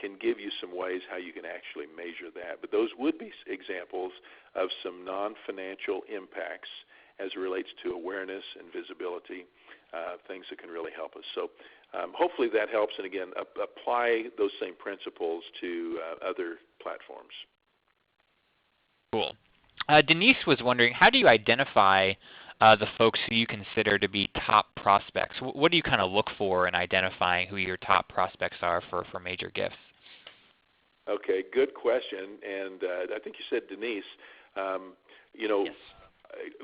can give you some ways how you can actually measure that. But those would be examples of some non-financial impacts as it relates to awareness and visibility, things that can really help us. So hopefully that helps. And again, apply those same principles to other platforms. Cool. Denise was wondering, how do you identify the folks who you consider to be top prospects? What do you kind of look for in identifying who your top prospects are for major gifts? Okay, good question. And I think you said Denise. Yes.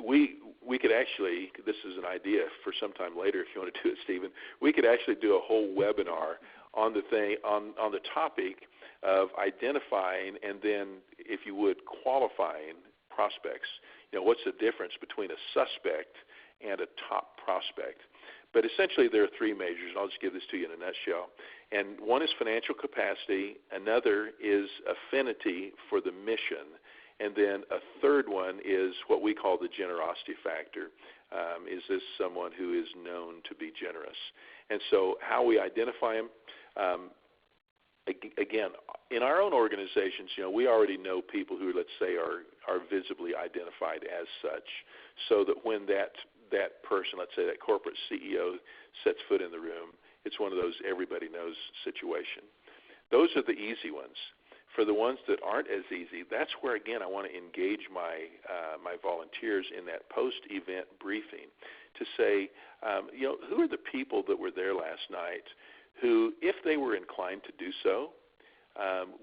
We could actually, this is an idea for some time later if you want to do it, Stephen, we could actually do a whole webinar on the topic of identifying and then, if you would, qualifying prospects. What's the difference between a suspect and a top prospect? But essentially there are three measures, and I'll just give this to you in a nutshell. And one is financial capacity, another is affinity for the mission, and then a third one is what we call the generosity factor. Is this someone who is known to be generous? And so how we identify them, again, in our own organizations, we already know people who, let's say, are visibly identified as such, so that when that person, let's say that corporate CEO, sets foot in the room, it's one of those everybody knows situation. Those are the easy ones. For the ones that aren't as easy, that's where, again, I want to engage my volunteers in that post-event briefing to say, who are the people that were there last night who, if they were inclined to do so,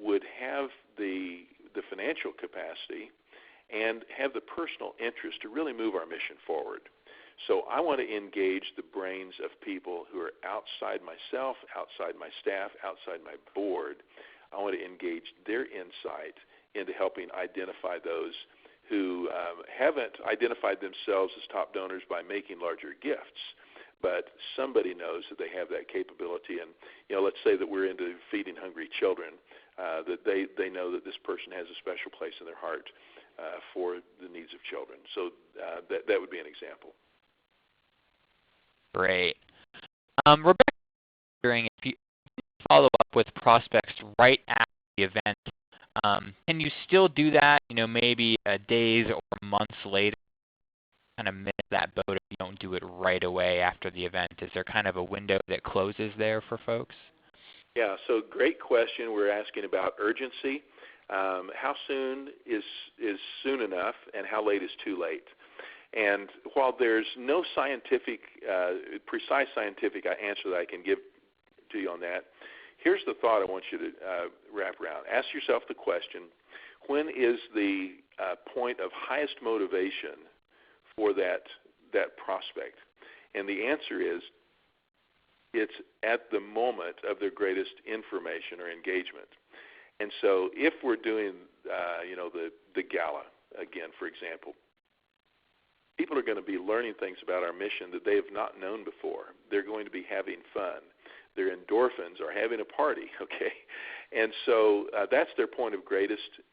would have the financial capacity and have the personal interest to really move our mission forward. So I want to engage the brains of people who are outside myself, outside my staff, outside my board. I want to engage their insight into helping identify those who haven't identified themselves as top donors by making larger gifts, but somebody knows that they have that capability. And let's say that we're into feeding hungry children, that they know that this person has a special place in their heart for the needs of children. So that would be an example. Great. Rebecca, wondering if you follow up with prospects right after the event, can you still do that? Maybe days or months later, kind of miss that boat if you don't do it right away after the event? Is there kind of a window that closes there for folks? Yeah, so great question. We're asking about urgency. How soon is soon enough, and how late is too late? And while there's no precise scientific answer that I can give to you on that, here's the thought I want you to wrap around. Ask yourself the question, when is the point of highest motivation for that prospect? And the answer is, it's at the moment of their greatest information or engagement. And so if we're doing, the gala, again, for example, people are going to be learning things about our mission that they have not known before. They're going to be having fun. Their endorphins are having a party, okay? And so that's their point of greatest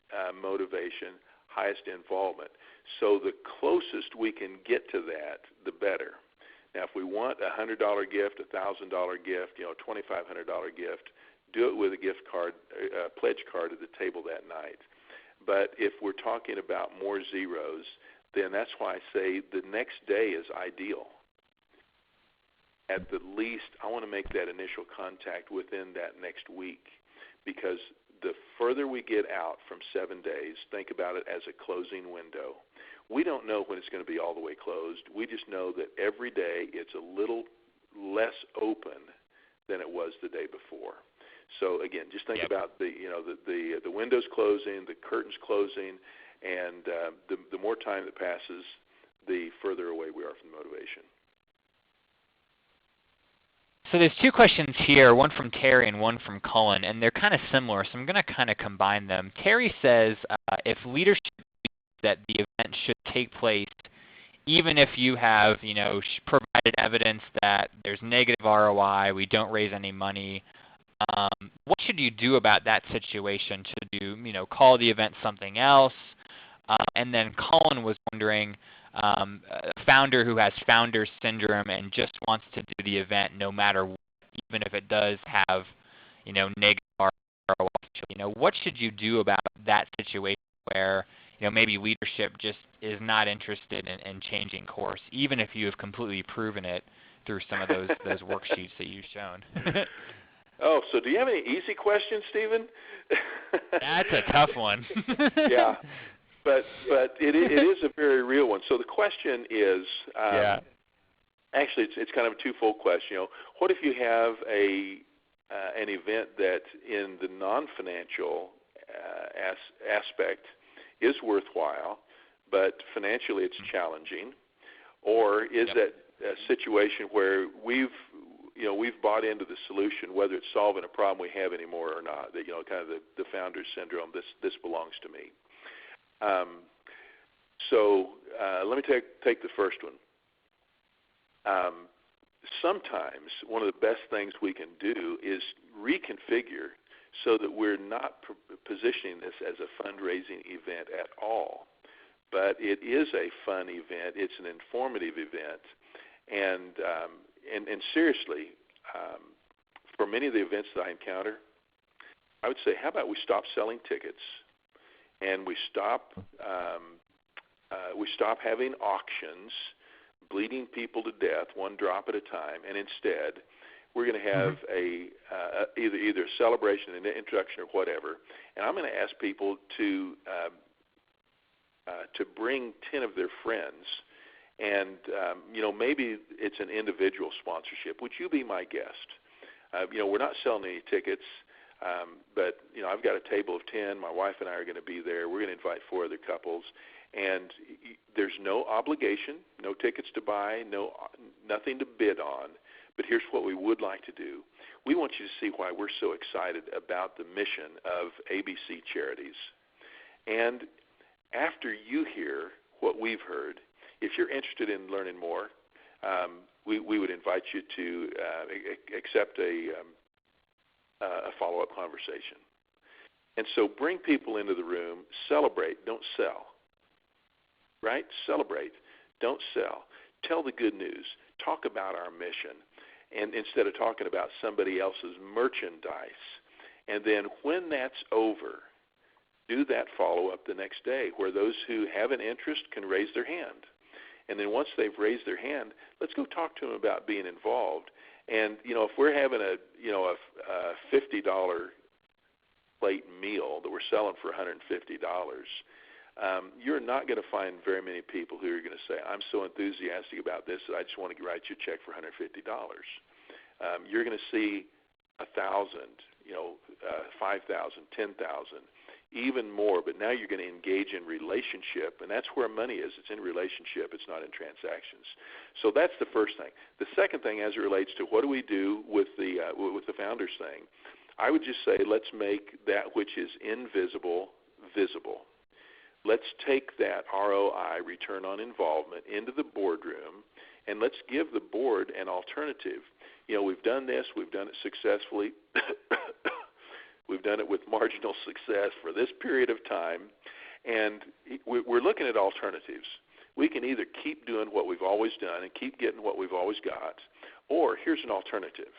motivation, highest involvement. So the closest we can get to that, the better. Now, if we want a $100 gift, a $1,000 gift, a $2,500 gift, do it with a gift card, a pledge card at the table that night. But if we're talking about more zeros, then that's why I say the next day is ideal. At the least, I want to make that initial contact within that next week, because the further we get out from 7 days, think about it as a closing window. We don't know when it's going to be all the way closed. We just know that every day it's a little less open than it was the day before. So again, just think about the windows closing, the curtains closing, and the more time that passes, the further away we are from motivation. So there's two questions here, one from Terry and one from Cullen, and they're kind of similar, so I'm going to kind of combine them. Terry says, if leadership believes that the event should take place, even if you have, provided evidence that there's negative ROI, we don't raise any money, what should you do about that situation? Should you, call the event something else? And then Cullen was wondering, a founder who has founder syndrome and just wants to do the event no matter what, even if it does have, negative ROI. What should you do about that situation where, maybe leadership just is not interested in changing course, even if you have completely proven it through some of those worksheets that you've shown? Oh, so do you have any easy questions, Stephen? That's a tough one. Yeah. But it is a very real one. So the question is, actually, it's kind of a twofold question. What if you have an event that, in the non-financial aspect, is worthwhile, but financially it's challenging, or is that a situation where we've bought into the solution, whether it's solving a problem we have anymore or not? That kind of the founder's syndrome. This belongs to me. So let me take the first one. Sometimes one of the best things we can do is reconfigure so that we're not positioning this as a fundraising event at all, but it is a fun event. It's an informative event, and seriously, for many of the events that I encounter, I would say, how about we stop selling tickets? And we stop having auctions, bleeding people to death, one drop at a time, and instead we're going to have either a celebration, an introduction, or whatever. And I'm going to ask people to bring 10 of their friends, and maybe it's an individual sponsorship. Would you be my guest? We're not selling any tickets. But I've got a table of 10. My wife and I are going to be there. We're going to invite 4 other couples, and there's no obligation, no tickets to buy, nothing to bid on. But here's what we would like to do. We want you to see why we're so excited about the mission of ABC Charities. And after you hear what we've heard, if you're interested in learning more, we would invite you to accept a follow-up conversation. And so bring people into the room, celebrate, don't sell. Right? Celebrate, don't sell. Tell the good news. Talk about our mission, and instead of talking about somebody else's merchandise. And then when that's over, do that follow-up the next day where those who have an interest can raise their hand. And then once they've raised their hand, let's go talk to them about being involved. And, if we're having a $50 plate meal that we're selling for $150, you're not going to find very many people who are going to say, I'm so enthusiastic about this that I just want to write you a check for $150. You're going to see 1,000, 5,000, 10,000, even more, but now you're going to engage in relationship, and that's where money is. It's in relationship. It's not in transactions. So that's the first thing. The second thing, as it relates to what do we do with the founders thing, I would just say let's make that which is invisible visible. Let's take that ROI, return on involvement, into the boardroom, and let's give the board an alternative. We've done this. We've done it successfully. We've done it with marginal success for this period of time, and we're looking at alternatives. We can either keep doing what we've always done and keep getting what we've always got, or here's an alternative.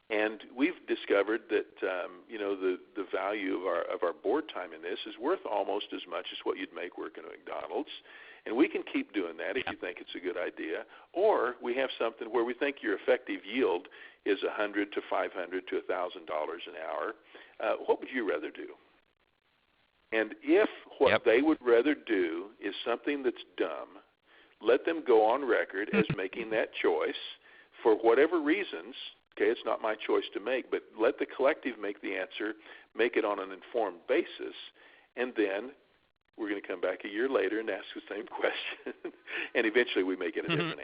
And we've discovered that the value of our board time in this is worth almost as much as what you'd make working at McDonald's. And we can keep doing that if you think it's a good idea. Or we have something where we think your effective yield is $100 to $500 to $1,000 an hour. What would you rather do? And if what Yep. they would rather do is something that's dumb, let them go on record as making that choice for whatever reasons. Okay, it's not my choice to make, but let the collective make the answer, make it on an informed basis, and then we're going to come back a year later and ask the same question, and eventually we may get a different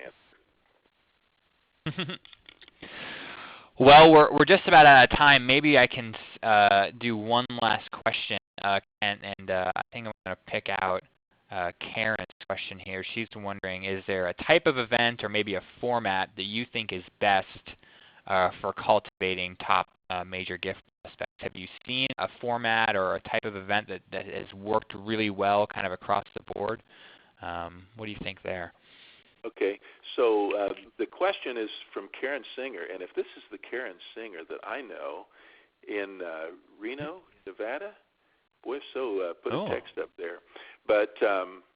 answer. Well, we're just about out of time. Maybe I can do one last question, Kent, and I think I'm going to pick out Karen's question here. She's wondering, is there a type of event or maybe a format that you think is best for cultivating top major gift prospects? Have you seen a format or a type of event that has worked really well kind of across the board? What do you think there? Okay, so the question is from Karen Singer, and if this is the Karen Singer that I know in Reno, Nevada, boy, if so put a text up there. But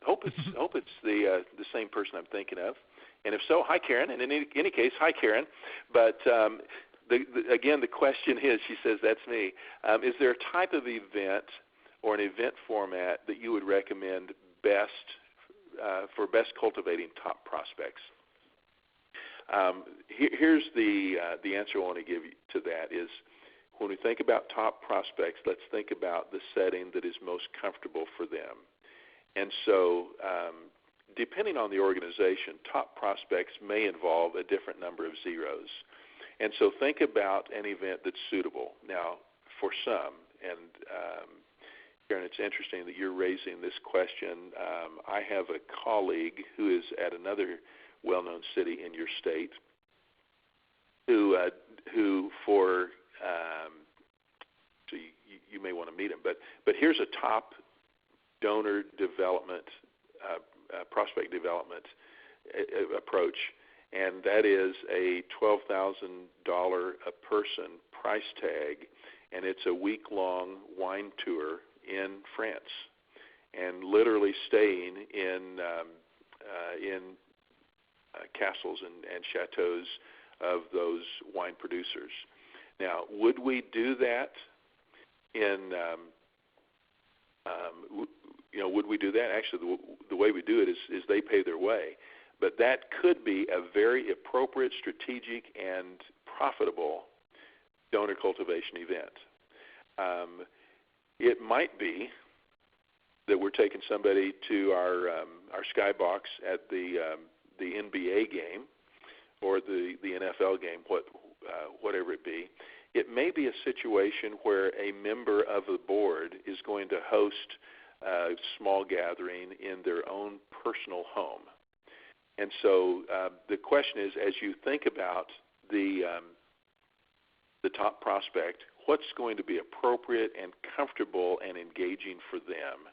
hope it's the same person I'm thinking of, and if so, hi Karen. And in any case, hi Karen. But again, the question is, she says, that's me. Is there a type of event or an event format that you would recommend best for best cultivating top prospects? Here's the answer I want to give you to that is, when we think about top prospects, let's think about the setting that is most comfortable for them. And so depending on the organization, top prospects may involve a different number of zeros. And so think about an event that's suitable. Now, for some, and Karen, it's interesting that you're raising this question. I have a colleague who is at another well-known city in your state who for so you may want to meet him, but here's a top donor development, prospect development approach, and that is a $12,000 a person price tag, and it's a week-long wine tour in France, and literally staying in castles and chateaus of those wine producers. Now, would we do that would we do that? Actually, the way we do it is they pay their way. But that could be a very appropriate, strategic, and profitable donor cultivation event. It might be that we're taking somebody to our skybox at the NBA game or the NFL game, whatever it be. It may be a situation where a member of the board is going to host a small gathering in their own personal home. And so the question is, as you think about the top prospect, what's going to be appropriate and comfortable and engaging for them?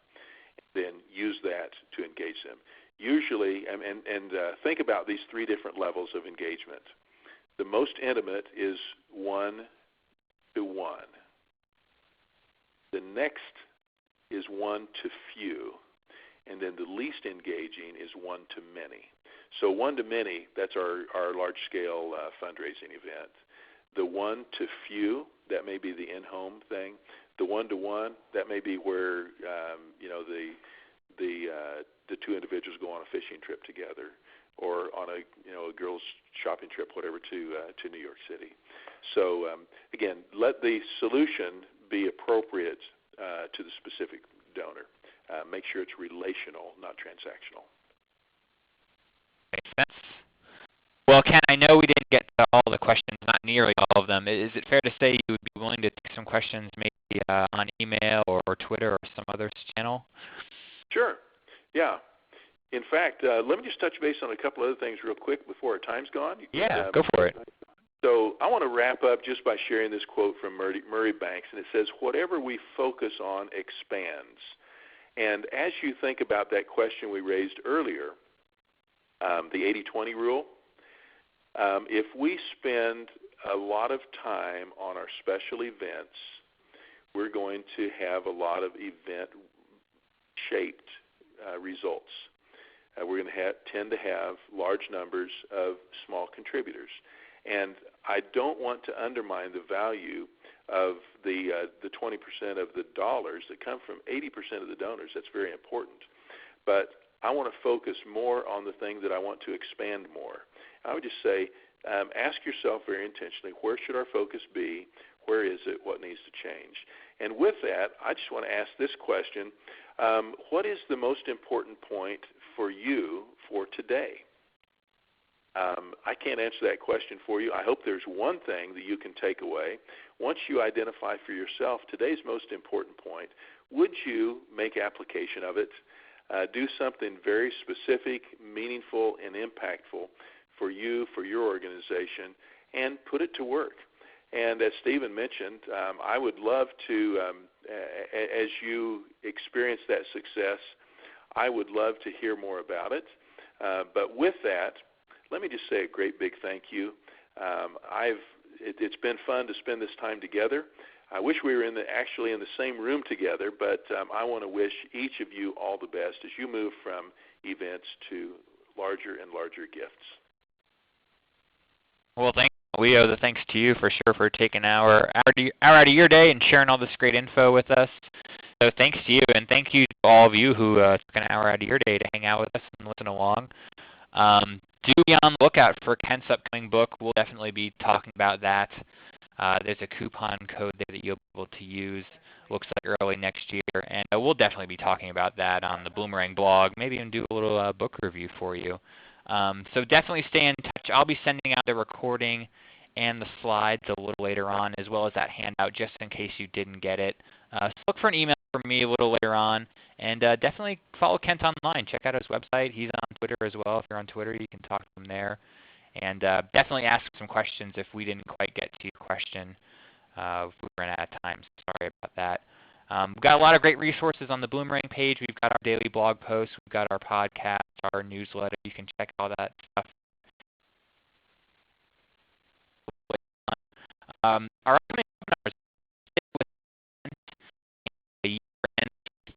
Then use that to engage them. Usually, and think about these three different levels of engagement. The most intimate is 1-to-1. The next is 1-to-few, and then the least engaging is 1-to-many. So 1-to-many, that's our large-scale fundraising event. The 1-to-few, that may be the in-home thing. The 1-to-1, that may be where the two individuals go on a fishing trip together, or on a girls' shopping trip, whatever, to New York City. So again, let the solution be appropriate to the specific donor. Make sure it's relational, not transactional. Makes sense. Well, Ken, I know we didn't get to all the questions, not nearly all of them. Is it fair to say you would be willing to take some questions maybe on email or Twitter or some other channel? Sure. Yeah. In fact, let me just touch base on a couple other things real quick before our time's gone. Yeah, go for it. So I want to wrap up just by sharing this quote from Murray Banks, and it says, "Whatever we focus on expands." And as you think about that question we raised earlier, the 80-20 rule, if we spend a lot of time on our special events, we're going to have a lot of event-shaped results. We're going to tend to have large numbers of small contributors. And I don't want to undermine the value of the 20% of the dollars that come from 80% of the donors. That's very important. But I want to focus more on the thing that I want to expand more. I would just say, ask yourself very intentionally, where should our focus be? Where is it? What needs to change? And with that, I just want to ask this question. What is the most important point for you for today? I can't answer that question for you. I hope there's one thing that you can take away. Once you identify for yourself today's most important point, would you make application of it? Do something very specific, meaningful, and impactful for you, for your organization, and put it to work. And as Stephen mentioned, I would love to, as you experience that success, I would love to hear more about it. But with that, let me just say a great big thank you. It's been fun to spend this time together. I wish we were actually in the same room together, but I want to wish each of you all the best as you move from events to larger and larger gifts. Well, we owe the thanks to you for sure for taking an hour out of your day and sharing all this great info with us. So thanks to you, and thank you to all of you who took an hour out of your day to hang out with us and listen along. Do be on the lookout for Kent's upcoming book. We'll definitely be talking about that. There's a coupon code there that you'll be able to use. Looks like early next year, and we'll definitely be talking about that on the Bloomerang blog. Maybe even do a little book review for you. So definitely stay in touch. I'll be sending out the recording and the slides a little later on, as well as that handout, just in case you didn't get it. So look for an email from me a little later on, and definitely follow Kent online. Check out his website. He's on Twitter as well. If you're on Twitter, you can talk to him there. And definitely ask some questions if we didn't quite get to your question. If we ran out of time, sorry about that. We've got a lot of great resources on the Bloomerang page. We've got our daily blog posts. We've got our podcast, our newsletter. You can check all that stuff. Our upcoming webinars with the year-end is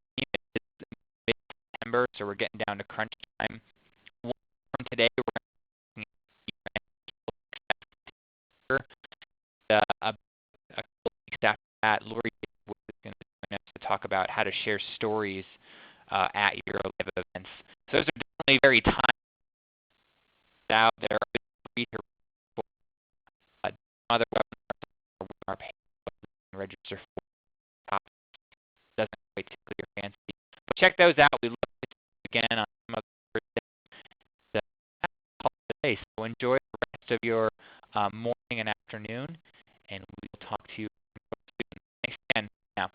mid-September, so we're getting down to crunch time. One from today, we're going to a couple weeks after that, Lori is going to join us to talk about how to share stories at your live events. So those are definitely very timed out there. Other webinars are page and register for topics. Doesn't quite tickle your fancy. But check those out. We look at again on some other days. So enjoy the rest of your morning and afternoon, and we will talk to you soon. Thanks again. Now.